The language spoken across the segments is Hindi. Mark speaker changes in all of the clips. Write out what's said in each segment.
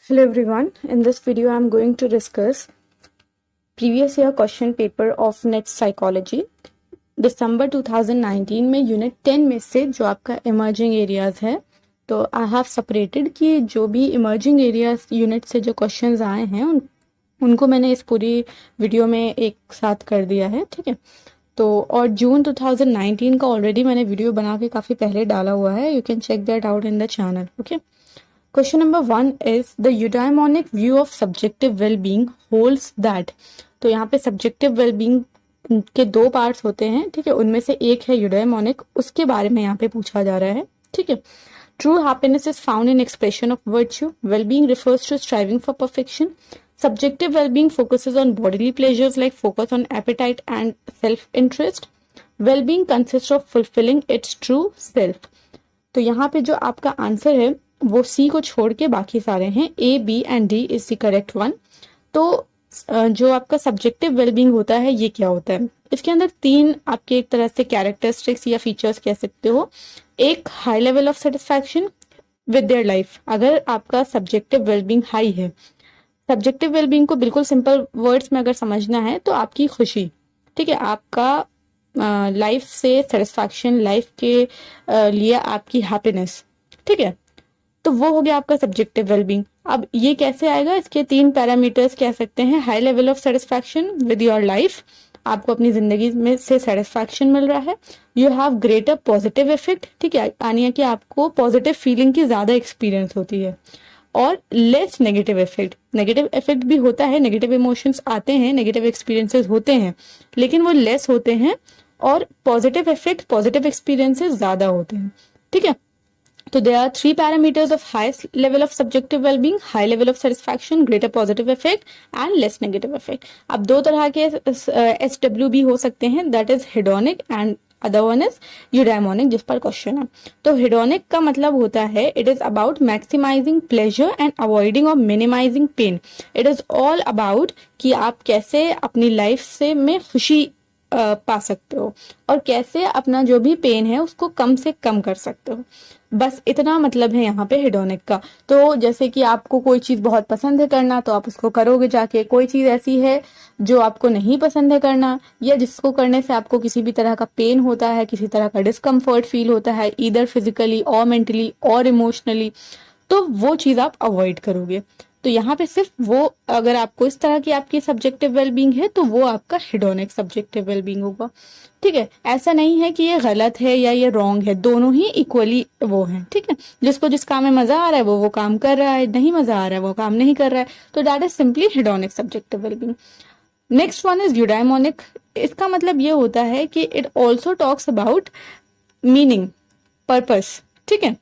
Speaker 1: Hello everyone, in this video I am going to discuss previous year question paper of NET Psychology दिसंबर 2019 में यूनिट 10 में से जो आपका इमर्जिंग एरियाज है, तो आई हैव सेपरेटेड कि जो भी इमर्जिंग एरियाज यूनिट से जो क्वेश्चंस आए हैं उनको मैंने इस पूरी वीडियो में एक साथ कर दिया है, ठीक है। तो और जून 2019 का ऑलरेडी मैंने वीडियो बना के काफ़ी पहले डाला हुआ है, you can check that out in the channel, okay. Question number 1 is the eudaimonic view of subjective well-being holds that। तो यहाँ पे subjective well-being के दो पार्ट्स होते हैं, ठीक है। उनमें से एक है eudaimonic, उसके बारे में यहाँ पे पूछा जा रहा है, ठीक है। True happiness is found in expression of virtue. Well-being refers to striving for perfection. Subjective well-being focuses on bodily pleasures like focus on appetite and self-interest. Well-being consists of fulfilling its true self। तो यहाँ पे जो आपका आंसर है वो सी को छोड़ के बाकी सारे हैं, A B and D is the correct one. तो जो आपका सब्जेक्टिव वेलबींग होता है ये क्या होता है, इसके अंदर तीन आपके एक तरह से कैरेक्टरिस्टिक्स या फीचर्स कह सकते हो। एक high level of satisfaction with their life, अगर आपका सब्जेक्टिव वेलबींग हाई है, सब्जेक्टिव वेलबींग को बिल्कुल सिंपल वर्ड्स में अगर समझना है तो आपकी खुशी, ठीक है, आपका लाइफ से सेटिस्फैक्शन, लाइफ के लिए आपकी हैप्पीनेस, ठीक है, तो वो हो गया आपका सब्जेक्टिव वेलबींग। अब ये कैसे आएगा, इसके तीन पैरामीटर्स कह सकते हैं। High level of satisfaction with your life, आपको अपनी जिंदगी में से सेटिस्फैक्शन मिल रहा है। You have greater positive effect, ठीक है, यानी कि आपको पॉजिटिव फीलिंग की ज्यादा एक्सपीरियंस होती है। और less negative effect, negative effect भी होता है, नेगेटिव इमोशंस आते हैं, नेगेटिव एक्सपीरियंसेस होते हैं, लेकिन वो लेस होते हैं और पॉजिटिव इफेक्ट, पॉजिटिव एक्सपीरियंसेस ज्यादा होते हैं, ठीक है। तो there are three parameters of highest level of subjective well-being: high level of satisfaction, greater positive effect and less negative effect। अब दो तरह के SW भी हो सकते हैं, that is hedonic and other one is eudaimonic, जिस पर क्वेश्चन है। तो hedonic का मतलब होता है it is about maximizing pleasure and avoiding or minimizing pain। it is all about कि आप कैसे अपनी लाइफ से में खुशी पा सकते हो और कैसे अपना जो भी पेन है उसको कम से कम कर सकते हो, बस इतना मतलब है यहाँ पे हेडोनिक का। तो जैसे कि आपको कोई चीज बहुत पसंद है करना तो आप उसको करोगे जाके, कोई चीज ऐसी है जो आपको नहीं पसंद है करना या जिसको करने से आपको किसी भी तरह का पेन होता है, किसी तरह का डिस्कम्फर्ट फील होता है, ईदर फिजिकली और मेंटली और इमोशनली, तो वो चीज आप अवॉइड करोगे। तो यहाँ पे सिर्फ वो, अगर आपको इस तरह की आपकी सब्जेक्टिव वेलबींग है तो वो आपका हेडोनिक सब्जेक्टिव वेलबींग होगा, ठीक है। ऐसा नहीं है कि ये गलत है या ये रॉन्ग है, दोनों ही इक्वली वो हैं, ठीक है। जिसको जिस काम में मजा आ रहा है वो काम कर रहा है, नहीं मजा आ रहा है वो काम नहीं कर रहा है, तो that is simply hedonic subjective wellbeing. Next one is eudaimonic. इसका मतलब ये होता है कि it also talks about meaning, purpose, ठीक है।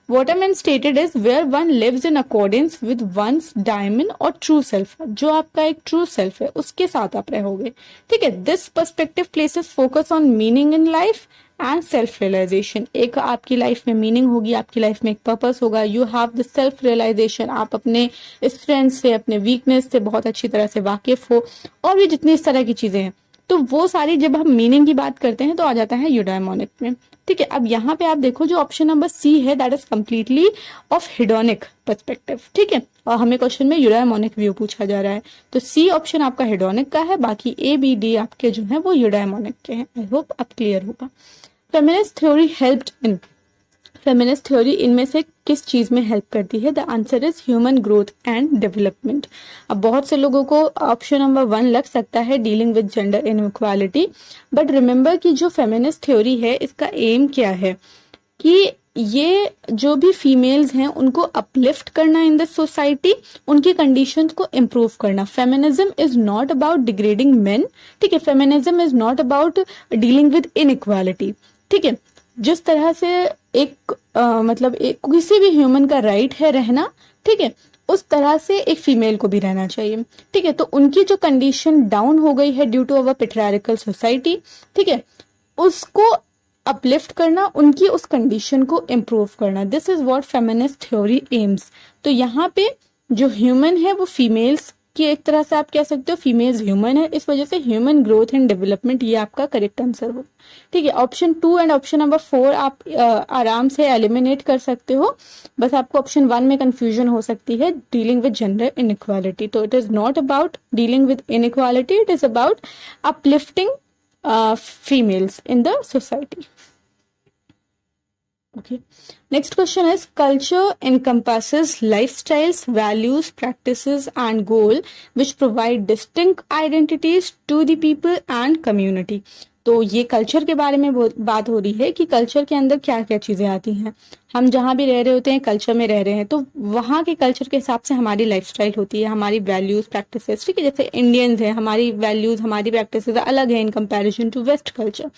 Speaker 1: What I mean stated is where one lives in accordance with one's diamond और true self, जो आपका एक true self है उसके साथ आप रहोगे, ठीक है। This perspective places focus on meaning in life and self realization। एक आपकी लाइफ में मीनिंग होगी, आपकी लाइफ में एक पर्पस होगा, you have the self realisation, आप अपने स्ट्रेंथ से, अपने वीकनेस से बहुत अच्छी तरह से वाकिफ हो, और भी जितनी इस तरह की चीजें हैं, तो वो सारी जब हम मीनिंग की बात करते हैं तो आ जाता है यूडाइमोनिक में, ठीक है। अब यहाँ पे आप देखो जो ऑप्शन नंबर सी है that is completely off hedonic perspective, ठीक है, और हमें क्वेश्चन में यूडाइमोनिक व्यू पूछा जा रहा है, तो सी ऑप्शन आपका हेडोनिक का है, बाकी ए बी डी आपके जो है वो यूडाइमोनिक के हैं। आई होप अब क्लियर होगा। फेमिनिस्ट थ्योरी हेल्प्ड इन, फेमिनिस्ट थ्योरी इनमें से किस चीज में हेल्प करती है? The answer is human growth and development. अब बहुत से लोगों को ऑप्शन नंबर 1 लग सकता है, dealing with gender inequality, but remember कि जो फेमिनिस्ट थ्योरी है इसका एम क्या है कि ये जो भी फीमेल्स हैं उनको अपलिफ्ट करना इन द सोसाइटी, उनकी कंडीशंस को इम्प्रूव करना। Feminism is not about degrading main, ठीक है, feminism is not about dealing with inequality, ठीक है। जिस तरह से एक मतलब एक किसी भी ह्यूमन का राइट है रहना, ठीक है, उस तरह से एक फीमेल को भी रहना चाहिए, ठीक है। तो उनकी जो कंडीशन डाउन हो गई है due to our patriarchal society, ठीक है, उसको अपलिफ्ट करना, उनकी उस कंडीशन को इम्प्रूव करना, this is what feminist theory AIIMS. तो यहाँ पे जो ह्यूमन है वो फीमेल्स कि एक तरह से आप कह सकते हो फीमेल्स ह्यूमन है, इस वजह से ह्यूमन ग्रोथ एंड डेवलपमेंट ये आपका करेक्ट आंसर हो। ठीक है, ऑप्शन 2 एंड ऑप्शन नंबर 4 आप आराम से एलिमिनेट कर सकते हो। बस आपको ऑप्शन 1 में कंफ्यूजन हो सकती है, डीलिंग विद जेंडर इनइक्वालिटी। तो it is not about dealing with inequality, it is about uplifting females in the society. Okay. Next question is, culture encompasses lifestyles, values, practices, and goal which provide distinct identities to the people and community. तो ये कल्चर के बारे में बात हो रही है कि कल्चर के अंदर क्या क्या चीजें आती हैं। हम जहाँ भी रह रहे होते हैं, कल्चर में रह रहे हैं, तो वहाँ के कल्चर के हिसाब से हमारी लाइफस्टाइल होती है, हमारी वैल्यूज प्रैक्टिसेस। ठीक है, जैसे इंडियंस है, हमारी वैल्यूज हमारी प्रैक्टिसेस अलग है in comparison to west culture.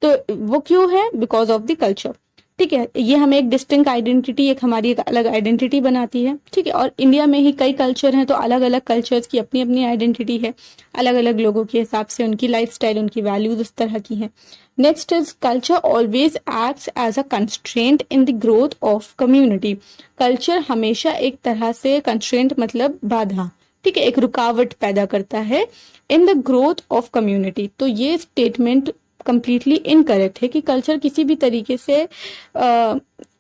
Speaker 1: तो वो क्यों है? Because of the culture. ठीक है, ये हमें एक डिस्टिंक्ट आइडेंटिटी, एक हमारी एक अलग आइडेंटिटी बनाती है। ठीक है, और इंडिया में ही कई कल्चर हैं, तो अलग अलग कल्चर्स की अपनी अपनी आइडेंटिटी है, अलग अलग लोगों के हिसाब से उनकी लाइफस्टाइल, उनकी वैल्यूज उस तरह की हैं। Next is, culture always acts as a constraint in the growth of community. कल्चर हमेशा एक तरह से कंस्ट्रेंट मतलब बाधा, ठीक है, एक रुकावट पैदा करता है इन द ग्रोथ ऑफ कम्युनिटी। तो ये स्टेटमेंट कंप्लीटली इनकरेक्ट है कि कल्चर किसी भी तरीके से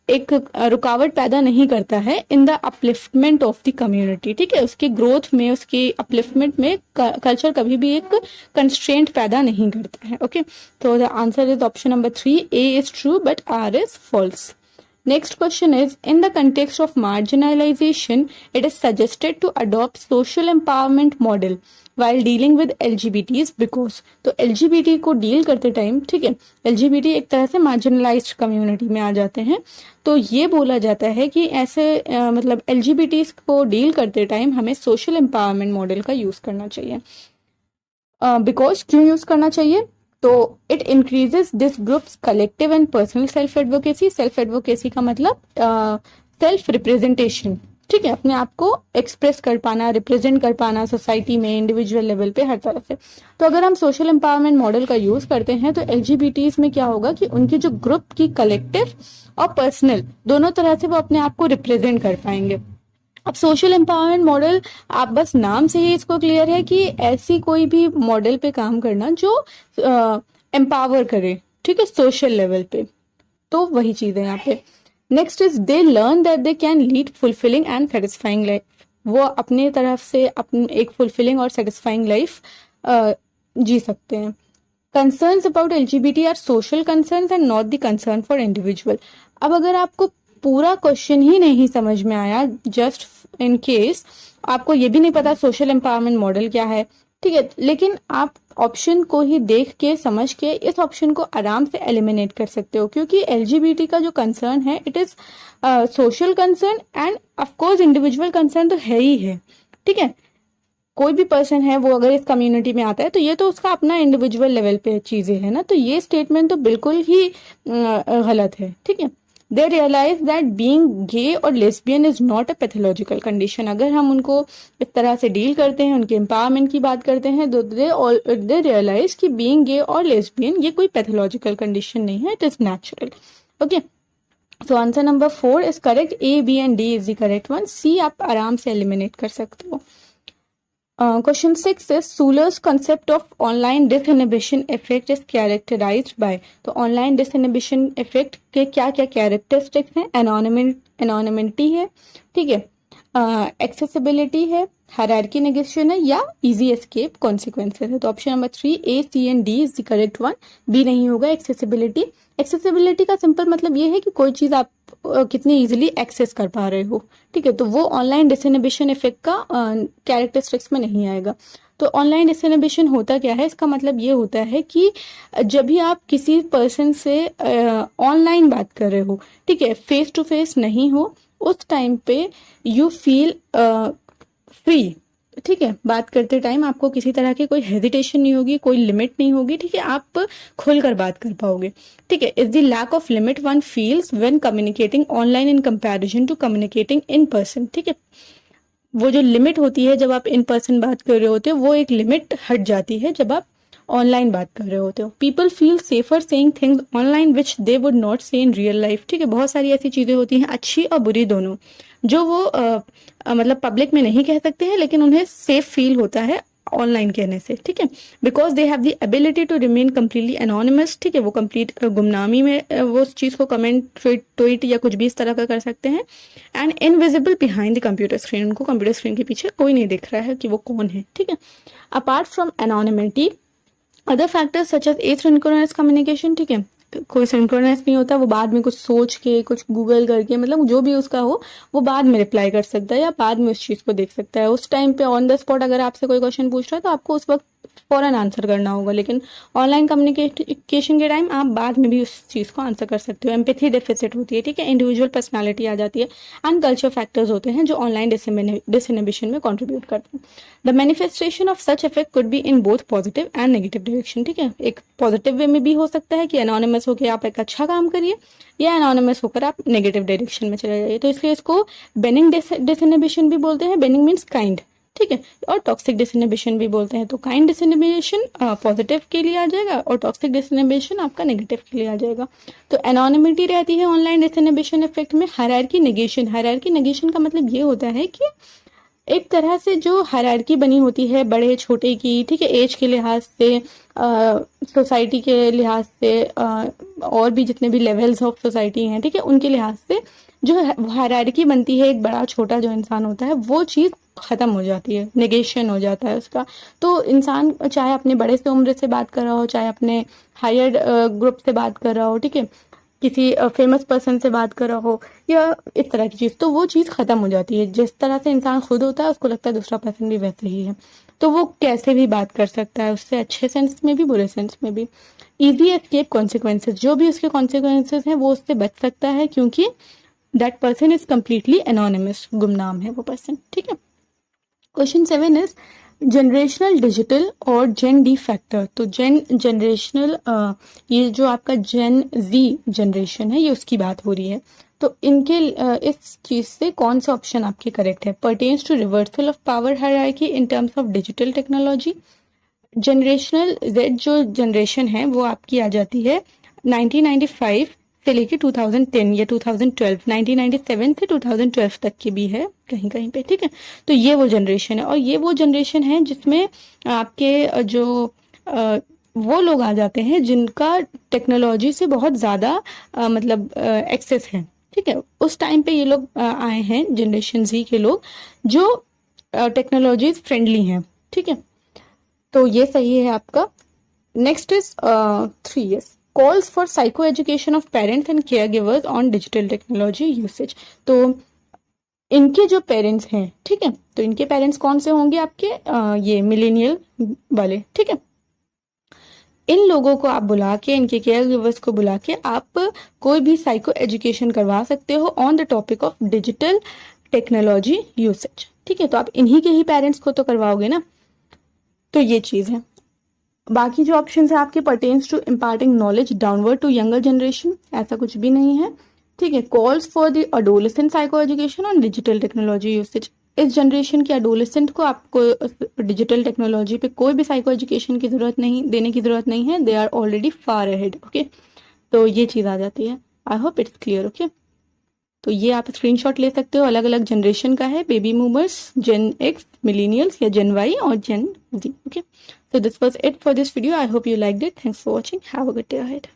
Speaker 1: एक रुकावट पैदा नहीं करता है in the upliftment of the community. ठीक है, उसकी ग्रोथ में, उसकी अपलिफ्टमेंट में कल्चर कभी भी एक कंस्ट्रेंट पैदा नहीं करता है। ओके, तो the answer is option number 3, A is true but R is false. Next question is, in the context of marginalization, it is suggested to adopt social empowerment model while dealing with LGBTs because, तो LGBT को डील करते टाइम, ठीक है, LGBT एक तरह से marginalized community में आ जाते हैं, तो ये बोला जाता है कि ऐसे मतलब LGBTs को डील करते टाइम हमें social empowerment model का यूज करना चाहिए। बिकॉज क्यों यूज करना चाहिए? तो it increases this groups collective and personal self advocacy. Self advocacy का मतलब सेल्फ रिप्रेजेंटेशन, ठीक है, अपने आप को एक्सप्रेस कर पाना, रिप्रेजेंट कर पाना सोसाइटी में, इंडिविजुअल लेवल पे, हर तरह से। तो अगर हम सोशल एम्पावरमेंट मॉडल का यूज करते हैं तो एलजीबीटीज में क्या होगा कि उनकी जो ग्रुप की कलेक्टिव और पर्सनल दोनों तरह से वो अपने आप को रिप्रेजेंट कर पाएंगे। अब सोशल एम्पावरमेंट मॉडल, आप बस नाम से ही इसको क्लियर है कि ऐसी कोई भी मॉडल पे काम करना जो एम्पावर करे, ठीक है, सोशल लेवल पे। तो वही चीज है यहाँ पे। Next is, they learn that they can lead fulfilling and satisfying life. वो अपने तरफ से अपनी एक फुलफिलिंग और सेटिस्फाइंग लाइफ जी सकते हैं। Concerns about LGBT are social concerns and not the concern for individual. अब अगर आपको पूरा क्वेश्चन ही नहीं समझ में आया, जस्ट इन केस आपको ये भी नहीं पता सोशल एम्पावरमेंट मॉडल क्या है, ठीक है, लेकिन आप ऑप्शन को ही देख के समझ के इस ऑप्शन को आराम से एलिमिनेट कर सकते हो, क्योंकि एलजीबीटी का जो कंसर्न है it is social concern end of course individual concern तो है ही है। ठीक है, कोई भी पर्सन है वो अगर इस कम्युनिटी में आता है तो ये तो उसका अपना इंडिविजुअल लेवल पे चीजें है ना, तो ये स्टेटमेंट तो बिल्कुल ही गलत है। ठीक है, दे रियलाइज दैट बीइंग गे और lesbian is not a pathological condition. अगर हम उनको इस तरह से डील करते हैं, उनके एम्पावरमेंट की बात करते हैं, तो दे रियलाइज कि बीइंग गे और लेस्बियन ये कोई पैथोलॉजिकल कंडीशन नहीं है, it is natural. Okay, so answer number 4 is correct, A B and D is the correct one, C आप आराम से एलिमिनेट कर सकते हो। Question 6 is, Suler's concept of online disinhibition effect is characterized by। तो online disinhibition effect के क्या क्या characteristics हैं? Anonymity है, ठीक है, accessibility है, hierarchy negation है, या easy escape consequences है। तो option number 3 A, C and D is the correct one, B नहीं होगा accessibility। एक्सेसिबिलिटी का सिंपल मतलब ये है कि कोई चीज आप कितनी इजीली एक्सेस कर पा रहे हो, ठीक है, तो वो ऑनलाइन डिसइनहिबिशन इफेक्ट का कैरेक्टरिस्टिक्स में नहीं आएगा। तो ऑनलाइन डिसइनहिबिशन होता क्या है? इसका मतलब ये होता है कि जब भी आप किसी पर्सन से ऑनलाइन बात कर रहे हो, ठीक है, फेस टू फेस नहीं हो, उस टाइम पे यू फील फ्री, ठीक है, बात करते टाइम आपको किसी तरह की कोई हेजिटेशन नहीं होगी, कोई लिमिट नहीं होगी, ठीक है, आप खुलकर बात कर पाओगे। ठीक है, is the lack of limit one feels when communicating online in comparison to communicating in person. ठीक है, वो जो लिमिट होती है जब आप इन पर्सन बात कर रहे होते हो, वो एक लिमिट हट जाती है जब आप ऑनलाइन बात कर रहे होते हो। People feel safer saying things online which they would not से इन रियल लाइफ। ठीक है, बहुत सारी ऐसी चीजें होती हैं, अच्छी और बुरी दोनों, जो वो मतलब पब्लिक में नहीं कह सकते हैं, लेकिन उन्हें सेफ फील होता है ऑनलाइन कहने से, ठीक है, because they have the ability to remain completely anonymous, ठीक है, वो कंप्लीट गुमनामी में वो उस चीज़ को कमेंट, ट्वीट या कुछ भी इस तरह का कर सकते हैं, and invisible behind the computer screen, उनको कंप्यूटर स्क्रीन के पीछे कोई नहीं दिख रहा है कि वो कौन है, ठीक है। Apart from anonymity, other factors such as asynchronous communication, ठीक है, कोई सिंक्रोनस नहीं होता, वो बाद में कुछ सोच के, कुछ गूगल करके, मतलब जो भी उसका हो वो बाद में रिप्लाई कर सकता है या बाद में उस चीज़ को देख सकता है। उस टाइम पे ऑन द स्पॉट अगर आपसे कोई क्वेश्चन पूछ रहा है तो आपको उस वक्त फौरन आंसर करना होगा, लेकिन ऑनलाइन कम्युनिकेशन के टाइम आप बाद में भी उस चीज़ को आंसर कर सकते हो। एम्पैथी डेफिसिट होती है, ठीक है, इंडिविजुअल पर्सनालिटी आ जाती है, एंड कल्चर फैक्टर्स होते हैं जो ऑनलाइन डिसइनहिबिशन में कंट्रीब्यूट करते हैं। The manifestation of such effect could be in both positive and negative direction, ठीक है, एक पॉजिटिव वे में भी हो सकता है कि एनोनिमस होकर आप एक अच्छा काम करिए, या एनोनिमस होकर आप नेगेटिव डायरेक्शन में चले जाइए। तो इसलिए इसको बेनिंग डिसइनहिबिशन भी बोलते हैं, बेनिंग मीन्स काइंड, ठीक है, और टॉक्सिक डिसइनहिबिशन भी बोलते हैं। तो काइंड डिसइनहिबिशन पॉजिटिव के लिए आ जाएगा और टॉक्सिक डिसइनहिबिशन आपका नेगेटिव के लिए आ जाएगा। तो एनोनिमिटी रहती है ऑनलाइन डिसइनहिबिशन इफेक्ट में। हायरार्की नेगेशन का मतलब ये होता है कि एक तरह से जो हायरार्की बनी होती है बड़े छोटे की, ठीक है, एज के लिहाज से, सोसाइटी के लिहाज से, और भी जितने भी लेवल्स ऑफ सोसाइटी हैं, ठीक है, उनके लिहाज से जो हायरार्की बनती है, एक बड़ा छोटा जो इंसान होता है वो चीज़ ख़त्म हो जाती है, नेगेशन हो जाता है उसका। तो इंसान चाहे अपने बड़े से उम्र से बात कर रहा हो, चाहे अपने हायर ग्रुप से बात कर रहा हो, ठीक है, किसी फेमस पर्सन से बात कर रहा हो या इस तरह की चीज़, तो वो चीज़ ख़त्म हो जाती है। जिस तरह से इंसान खुद होता है उसको लगता है दूसरा पर्सन भी वैसे ही है, तो वो कैसे भी बात कर सकता है उससे, अच्छे सेंस में भी बुरे सेंस में भी। ईजी एस्केप कॉन्सिक्वेंसेज, जो भी उसके कॉन्सिक्वेंसेज हैं वो उससे बच सकता है, क्योंकि that person is completely anonymous, गुमनाम है वो पर्सन, ठीक है। क्वेश्चन 7 इज जनरेशनल डिजिटल और जेन डी फैक्टर। तो जनरेशनल, ये जो आपका जेन जी जनरेशन है, ये उसकी बात हो रही है। तो इनके इस चीज़ से कौन सा ऑप्शन आपके करेक्ट है? Pertains to reversal of power hierarchy in terms of digital technology. Generational Z जो जनरेशन है वो आपकी आ जाती है 1995 से लेके 2010 या 2012, 1997 से 2012 तक की भी है कहीं कहीं पे, ठीक है। तो ये वो जनरेशन है, और ये वो जनरेशन है जिसमें आपके जो वो लोग आ जाते हैं जिनका टेक्नोलॉजी से बहुत ज़्यादा मतलब एक्सेस है, ठीक है। उस टाइम पे ये लोग आए हैं, जनरेशन जी के लोग, जो टेक्नोलॉजी फ्रेंडली हैं, ठीक है। तो ये सही है आपका। Next is 3 years calls for psycho education of parents and care givers on digital technology usage. तो इनके जो पेरेंट्स हैं, ठीक है, तो इनके पेरेंट्स कौन से होंगे आपके? ये मिलेनियल वाले, ठीक है। इन लोगों को आप बुला के, इनके केयर गिवर्स को बुला के आप कोई भी साइको एजुकेशन करवा सकते हो on the topic of digital technology usage, ठीक है। तो आप इन्हीं के ही पेरेंट्स को तो करवाओगे ना, तो ये चीज़ है। बाकी जो ऑप्शन है आपके pertains to imparting knowledge downward to younger generation, ऐसा कुछ भी नहीं है, ठीक है। Calls for the adolescent psycho education on digital technology usage. इस जनरेशन के अडोलेसेंट को आपको डिजिटल टेक्नोलॉजी पे कोई भी साइको एजुकेशन की जरूरत नहीं, देने की जरूरत नहीं है, they are already far ahead, okay. तो ये चीज़ आ जाती है। I hope it's clear, okay. तो ये आप स्क्रीनशॉट ले सकते हो, अलग अलग जनरेशन का है, बेबी मूवर्स, जेन एक्स, मिलीनियल्स या जेन वाई और जेन जी, okay. So this was it for this video. I hope you liked it. Thanks for watching. Have a good day ahead.